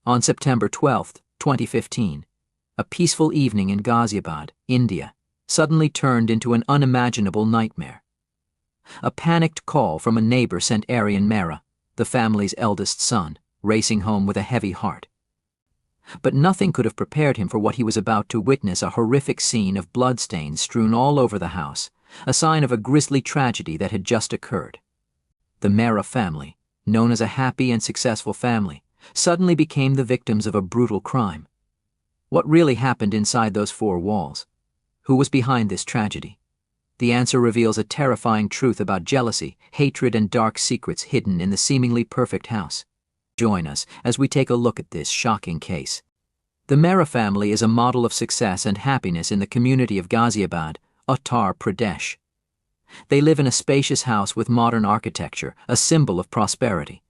On September 12, 2015, a peaceful evening in Ghaziabad, India, suddenly turned into an unimaginable nightmare. A panicked call from a neighbor sent Aryan Mehra, the family's eldest son, racing home with a heavy heart. But nothing could have prepared him for what he was about to witness: a horrific scene of bloodstains strewn all over the house, a sign of a grisly tragedy that had just occurred. The Mehra family, known as a happy and successful family, suddenly became the victims of a brutal crime. What really happened inside those four walls? Who was behind this tragedy? The answer reveals a terrifying truth about jealousy, hatred, and dark secrets hidden in the seemingly perfect house. Join us as we take a look at this shocking case. The Mehra family is a model of success and happiness in the community of Ghaziabad, Uttar Pradesh. They live in a spacious house with modern architecture, a symbol of prosperity.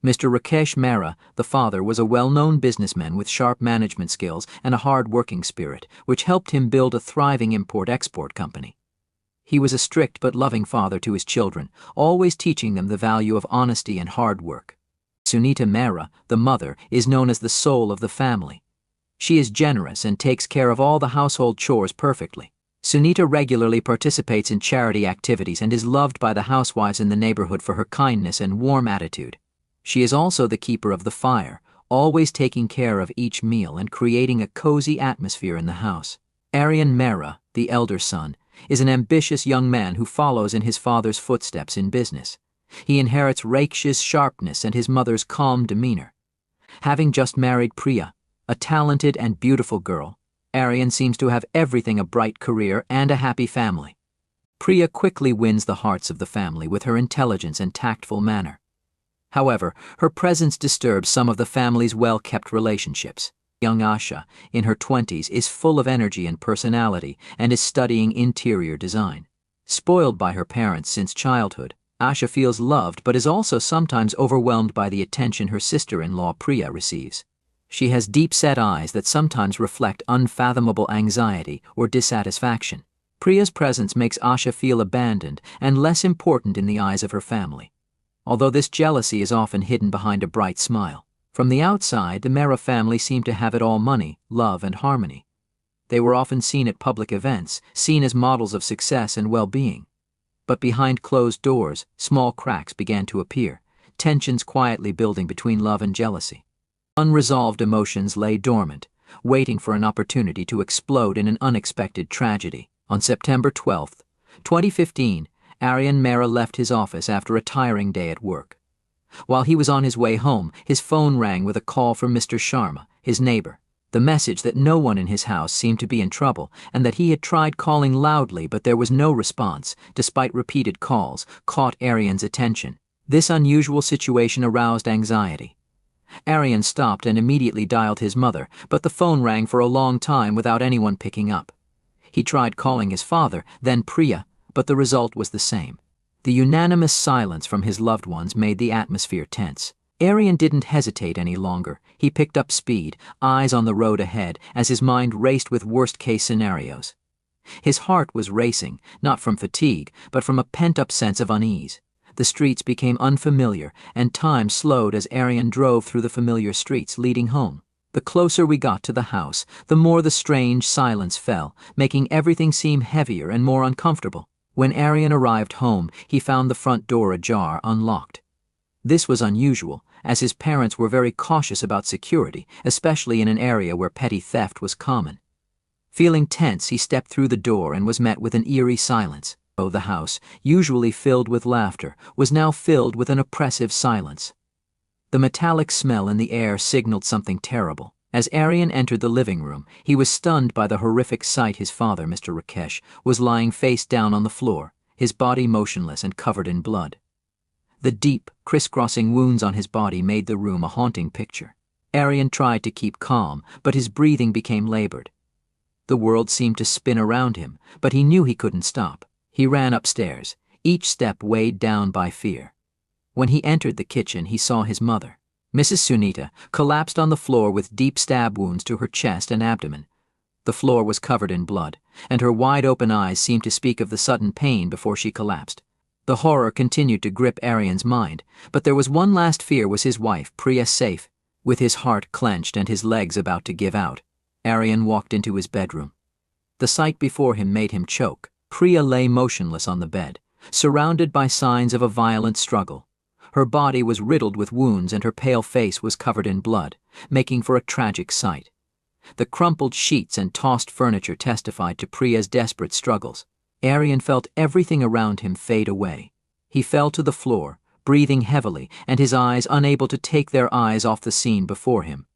Mr. Rakesh Mehra, the father, was a well-known businessman with sharp management skills and a hard-working spirit, which helped him build a thriving import-export company. He was a strict but loving father to his children, always teaching them the value of honesty and hard work. Sunita Mehra, the mother, is known as the soul of the family. She is generous and takes care of all the household chores perfectly. Sunita regularly participates in charity activities and is loved by the housewives in the neighborhood for her kindness and warm attitude. She is also the keeper of the fire, always taking care of each meal and creating a cozy atmosphere in the house. Aryan Mehra, the elder son, is an ambitious young man who follows in his father's footsteps in business. He inherits Rakesh's sharpness and his mother's calm demeanor. Having just married Priya, a talented and beautiful girl, Aryan seems to have everything: a bright career and a happy family. Priya quickly wins the hearts of the family with her intelligence and tactful manner. However, her presence disturbs some of the family's well-kept relationships. Young Asha, in her 20s, is full of energy and personality and is studying interior design. Spoiled by her parents since childhood, Asha feels loved but is also sometimes overwhelmed by the attention her sister-in-law Priya receives. She has deep-set eyes that sometimes reflect unfathomable anxiety or dissatisfaction. Priya's presence makes Asha feel abandoned and less important in the eyes of her family, although this jealousy is often hidden behind a bright smile. From the outside, the Mehra family seemed to have it all: money, love, and harmony. They were often seen at public events, seen as models of success and well-being. But behind closed doors, small cracks began to appear, tensions quietly building between love and jealousy. Unresolved emotions lay dormant, waiting for an opportunity to explode in an unexpected tragedy. On September 12, 2015, Aryan Mehra left his office after a tiring day at work. While he was on his way home, his phone rang with a call from Mr. Sharma, his neighbor. The message that no one in his house seemed to be in trouble and that he had tried calling loudly but there was no response, despite repeated calls, caught Aryan's attention. This unusual situation aroused anxiety. Aryan stopped and immediately dialed his mother, but the phone rang for a long time without anyone picking up. He tried calling his father, then Priya, but the result was the same. The unanimous silence from his loved ones made the atmosphere tense. Aryan didn't hesitate any longer. He picked up speed, eyes on the road ahead, as his mind raced with worst-case scenarios. His heart was racing, not from fatigue, but from a pent-up sense of unease. The streets became unfamiliar, and time slowed as Aryan drove through the familiar streets leading home. The closer we got to the house, the more the strange silence fell, making everything seem heavier and more uncomfortable. When Aryan arrived home, he found the front door ajar, unlocked. This was unusual, as his parents were very cautious about security, especially in an area where petty theft was common. Feeling tense, he stepped through the door and was met with an eerie silence. The house, usually filled with laughter, was now filled with an oppressive silence. The metallic smell in the air signaled something terrible. As Aryan entered the living room, he was stunned by the horrific sight. His father, Mr. Rakesh, was lying face down on the floor, his body motionless and covered in blood. The deep, crisscrossing wounds on his body made the room a haunting picture. Aryan tried to keep calm, but his breathing became labored. The world seemed to spin around him, but he knew he couldn't stop. He ran upstairs, each step weighed down by fear. When he entered the kitchen, he saw his mother, Mrs. Sunita, collapsed on the floor with deep stab wounds to her chest and abdomen. The floor was covered in blood, and her wide-open eyes seemed to speak of the sudden pain before she collapsed. The horror continued to grip Aryan's mind, but there was one last fear: was his wife, Priya, safe? With his heart clenched and his legs about to give out, Aryan walked into his bedroom. The sight before him made him choke. Priya lay motionless on the bed, surrounded by signs of a violent struggle. Her body was riddled with wounds and her pale face was covered in blood, making for a tragic sight. The crumpled sheets and tossed furniture testified to Priya's desperate struggles. Aryan felt everything around him fade away. He fell to the floor, breathing heavily, and his eyes unable to take their eyes off the scene before him.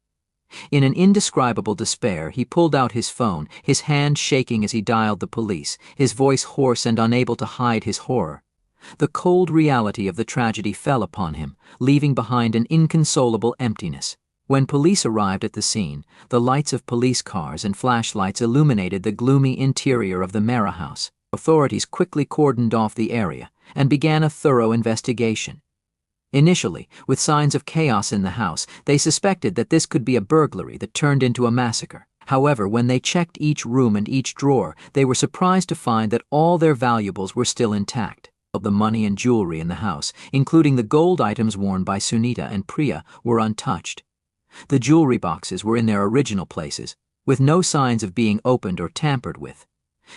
In an indescribable despair, he pulled out his phone, his hand shaking as he dialed the police, his voice hoarse and unable to hide his horror. The cold reality of the tragedy fell upon him, leaving behind an inconsolable emptiness. When police arrived at the scene, the lights of police cars and flashlights illuminated the gloomy interior of the Mehra house. Authorities quickly cordoned off the area and began a thorough investigation. Initially, with signs of chaos in the house, they suspected that this could be a burglary that turned into a massacre. However, when they checked each room and each drawer, they were surprised to find that all their valuables were still intact. The money and jewelry in the house, including the gold items worn by Sunita and Priya, were untouched. The jewelry boxes were in their original places, with no signs of being opened or tampered with.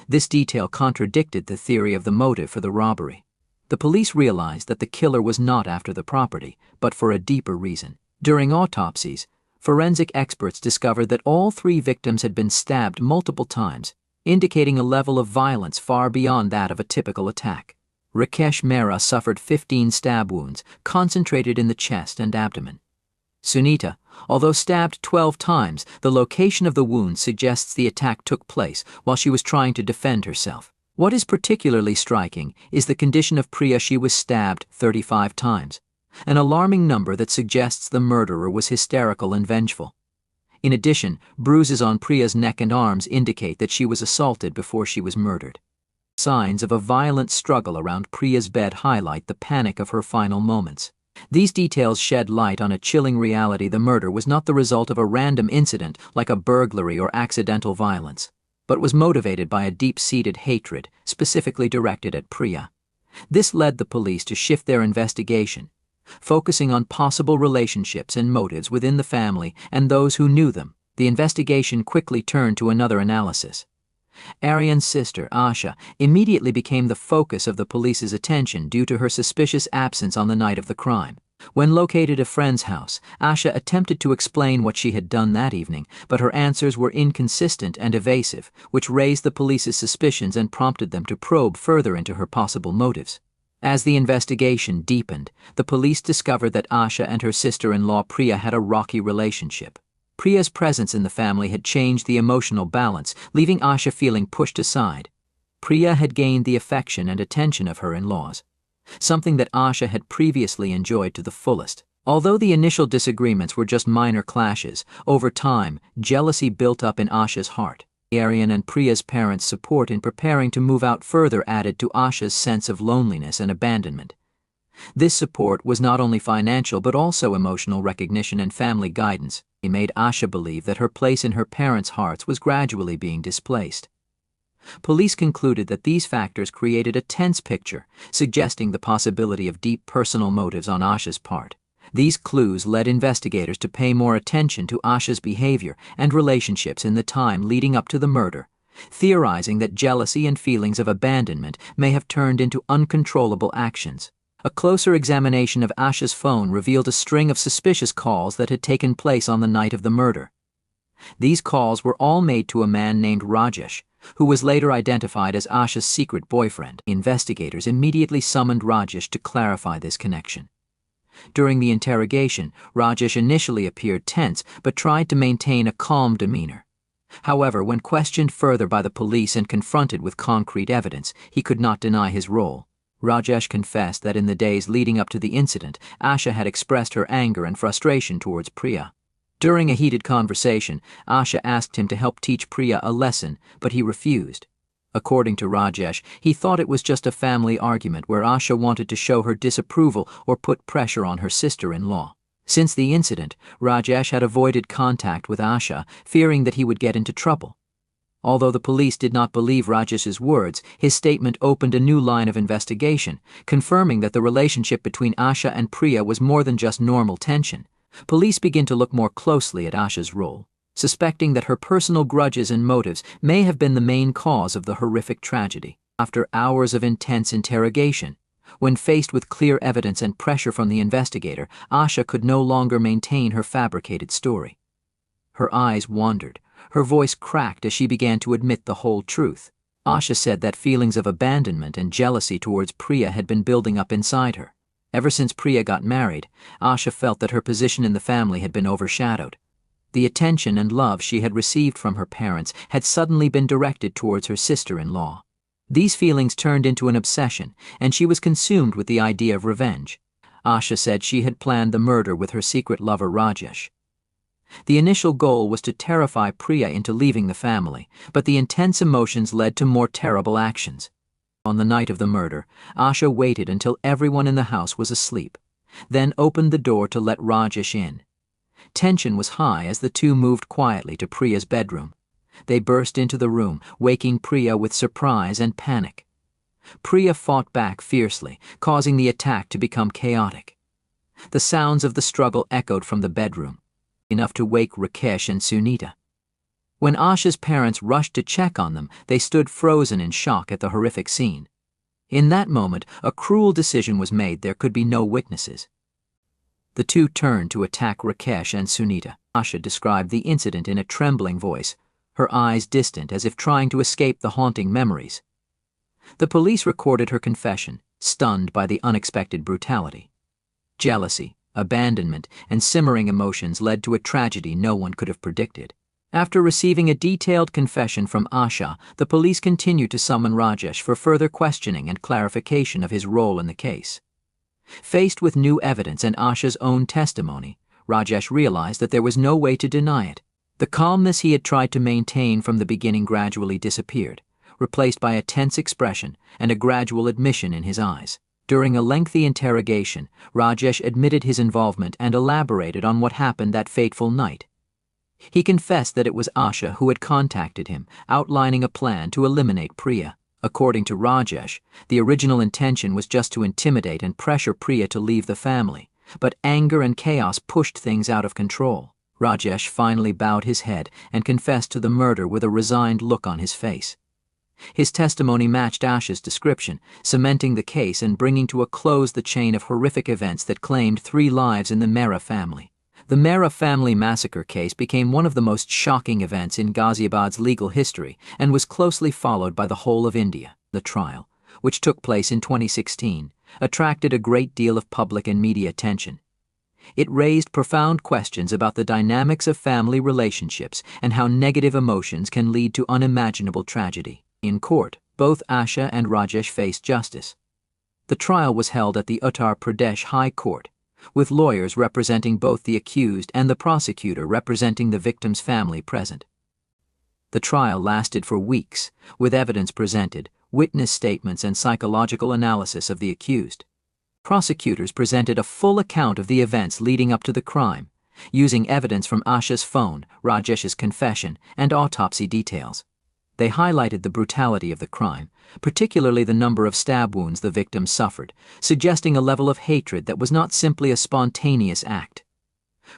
This detail contradicted the theory of the motive for the robbery. The police realized that the killer was not after the property, but for a deeper reason. During autopsies, forensic experts discovered that all 3 victims had been stabbed multiple times, indicating a level of violence far beyond that of a typical attack. Rakesh Mehra suffered 15 stab wounds, concentrated in the chest and abdomen. Sunita, although stabbed 12 times, the location of the wounds suggests the attack took place while she was trying to defend herself. What is particularly striking is the condition of Priya. She was stabbed 35 times, an alarming number that suggests the murderer was hysterical and vengeful. In addition, bruises on Priya's neck and arms indicate that she was assaulted before she was murdered. Signs of a violent struggle around Priya's bed highlight the panic of her final moments. These details shed light on a chilling reality: the murder was not the result of a random incident like a burglary or accidental violence, but was motivated by a deep-seated hatred specifically directed at Priya. This led the police to shift their investigation, focusing on possible relationships and motives within the family and those who knew them. The investigation quickly turned to another analysis. Aryan's sister, Asha, immediately became the focus of the police's attention due to her suspicious absence on the night of the crime. When located at a friend's house, Asha attempted to explain what she had done that evening, but her answers were inconsistent and evasive, which raised the police's suspicions and prompted them to probe further into her possible motives. As the investigation deepened, the police discovered that Asha and her sister-in-law Priya had a rocky relationship. Priya's presence in the family had changed the emotional balance, leaving Asha feeling pushed aside. Priya had gained the affection and attention of her in-laws, something that Asha had previously enjoyed to the fullest. Although the initial disagreements were just minor clashes, over time, jealousy built up in Asha's heart. Aryan and Priya's parents' support in preparing to move out further added to Asha's sense of loneliness and abandonment. This support was not only financial but also emotional recognition and family guidance. It made Asha believe that her place in her parents' hearts was gradually being displaced. Police concluded that these factors created a tense picture, suggesting the possibility of deep personal motives on Asha's part. These clues led investigators to pay more attention to Asha's behavior and relationships in the time leading up to the murder, theorizing that jealousy and feelings of abandonment may have turned into uncontrollable actions. A closer examination of Asha's phone revealed a string of suspicious calls that had taken place on the night of the murder. These calls were all made to a man named Rajesh, who was later identified as Asha's secret boyfriend. Investigators immediately summoned Rajesh to clarify this connection. During the interrogation, Rajesh initially appeared tense but tried to maintain a calm demeanor. However, when questioned further by the police and confronted with concrete evidence, he could not deny his role. Rajesh confessed that in the days leading up to the incident, Asha had expressed her anger and frustration towards Priya. During a heated conversation, Asha asked him to help teach Priya a lesson, but he refused. According to Rajesh, he thought it was just a family argument where Asha wanted to show her disapproval or put pressure on her sister-in-law. Since the incident, Rajesh had avoided contact with Asha, fearing that he would get into trouble. Although the police did not believe Rajesh's words, his statement opened a new line of investigation, confirming that the relationship between Asha and Priya was more than just normal tension. Police begin to look more closely at Asha's role, suspecting that her personal grudges and motives may have been the main cause of the horrific tragedy. After hours of intense interrogation, when faced with clear evidence and pressure from the investigator, Asha could no longer maintain her fabricated story. Her eyes wandered, her voice cracked as she began to admit the whole truth. Asha said that feelings of abandonment and jealousy towards Priya had been building up inside her. Ever since Priya got married, Asha felt that her position in the family had been overshadowed. The attention and love she had received from her parents had suddenly been directed towards her sister-in-law. These feelings turned into an obsession, and she was consumed with the idea of revenge. Asha said she had planned the murder with her secret lover Rajesh. The initial goal was to terrify Priya into leaving the family, but the intense emotions led to more terrible actions. On the night of the murder, Asha waited until everyone in the house was asleep, then opened the door to let Rajesh in. Tension was high as the two moved quietly to Priya's bedroom. They burst into the room, waking Priya with surprise and panic. Priya fought back fiercely, causing the attack to become chaotic. The sounds of the struggle echoed from the bedroom, enough to wake Rakesh and Sunita. When Asha's parents rushed to check on them, they stood frozen in shock at the horrific scene. In that moment, a cruel decision was made: there could be no witnesses. The two turned to attack Rakesh and Sunita. Asha described the incident in a trembling voice, her eyes distant as if trying to escape the haunting memories. The police recorded her confession, stunned by the unexpected brutality. Jealousy, abandonment, and simmering emotions led to a tragedy no one could have predicted. After receiving a detailed confession from Asha, the police continued to summon Rajesh for further questioning and clarification of his role in the case. Faced with new evidence and Asha's own testimony, Rajesh realized that there was no way to deny it. The calmness he had tried to maintain from the beginning gradually disappeared, replaced by a tense expression and a gradual admission in his eyes. During a lengthy interrogation, Rajesh admitted his involvement and elaborated on what happened that fateful night. He confessed that it was Asha who had contacted him, outlining a plan to eliminate Priya. According to Rajesh, the original intention was just to intimidate and pressure Priya to leave the family, but anger and chaos pushed things out of control. Rajesh finally bowed his head and confessed to the murder with a resigned look on his face. His testimony matched Asha's description, cementing the case and bringing to a close the chain of horrific events that claimed 3 lives in the Mehra family. The Mehra family massacre case became one of the most shocking events in Ghaziabad's legal history and was closely followed by the whole of India. The trial, which took place in 2016, attracted a great deal of public and media attention. It raised profound questions about the dynamics of family relationships and how negative emotions can lead to unimaginable tragedy. In court, both Asha and Rajesh faced justice. The trial was held at the Uttar Pradesh High Court, with lawyers representing both the accused and the prosecutor representing the victim's family present. The trial lasted for weeks, with evidence presented, witness statements, and psychological analysis of the accused. Prosecutors presented a full account of the events leading up to the crime, using evidence from Asha's phone, Rajesh's confession, and autopsy details. They highlighted the brutality of the crime, particularly the number of stab wounds the victim suffered, suggesting a level of hatred that was not simply a spontaneous act.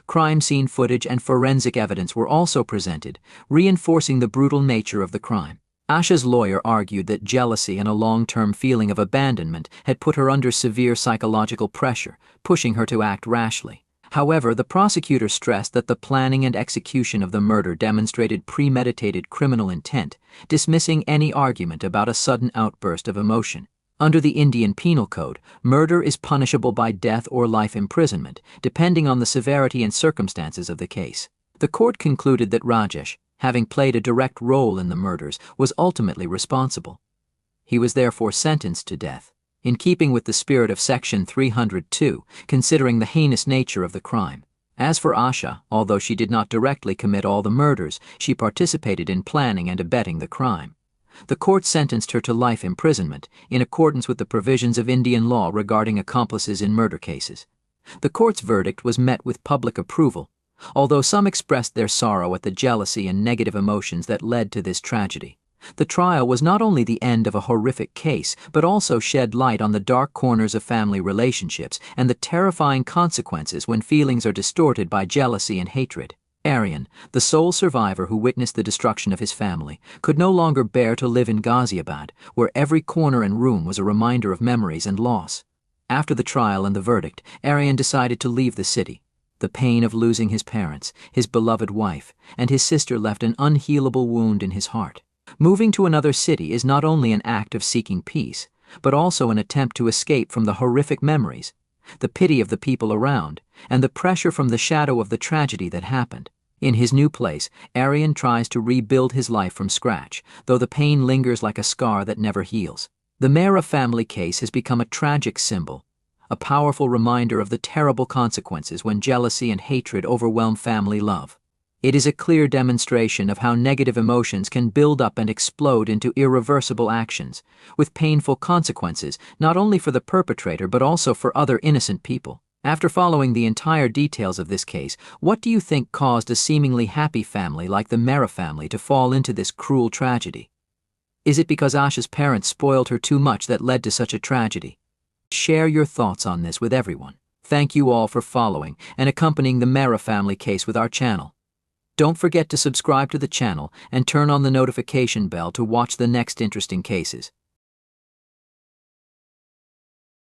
Crime scene footage and forensic evidence were also presented, reinforcing the brutal nature of the crime. Asha's lawyer argued that jealousy and a long-term feeling of abandonment had put her under severe psychological pressure, pushing her to act rashly. However, the prosecutor stressed that the planning and execution of the murder demonstrated premeditated criminal intent, dismissing any argument about a sudden outburst of emotion. Under the Indian Penal Code, murder is punishable by death or life imprisonment, depending on the severity and circumstances of the case. The court concluded that Rajesh, having played a direct role in the murders, was ultimately responsible. He was therefore sentenced to death, in keeping with the spirit of Section 302, considering the heinous nature of the crime. As for Asha, although she did not directly commit all the murders, she participated in planning and abetting the crime. The court sentenced her to life imprisonment, in accordance with the provisions of Indian law regarding accomplices in murder cases. The court's verdict was met with public approval, although some expressed their sorrow at the jealousy and negative emotions that led to this tragedy. The trial was not only the end of a horrific case, but also shed light on the dark corners of family relationships and the terrifying consequences when feelings are distorted by jealousy and hatred. Aryan, the sole survivor who witnessed the destruction of his family, could no longer bear to live in Ghaziabad, where every corner and room was a reminder of memories and loss. After the trial and the verdict, Aryan decided to leave the city. The pain of losing his parents, his beloved wife, and his sister left an unhealable wound in his heart. Moving to another city is not only an act of seeking peace, but also an attempt to escape from the horrific memories, the pity of the people around, and the pressure from the shadow of the tragedy that happened. In his new place, Aryan tries to rebuild his life from scratch, though the pain lingers like a scar that never heals. The Mehra family case has become a tragic symbol, a powerful reminder of the terrible consequences when jealousy and hatred overwhelm family love. It is a clear demonstration of how negative emotions can build up and explode into irreversible actions, with painful consequences not only for the perpetrator but also for other innocent people. After following the entire details of this case, what do you think caused a seemingly happy family like the Mehra family to fall into this cruel tragedy? Is it because Asha's parents spoiled her too much that led to such a tragedy? Share your thoughts on this with everyone. Thank you all for following and accompanying the Mehra family case with our channel. Don't forget to subscribe to the channel and turn on the notification bell to watch the next interesting cases.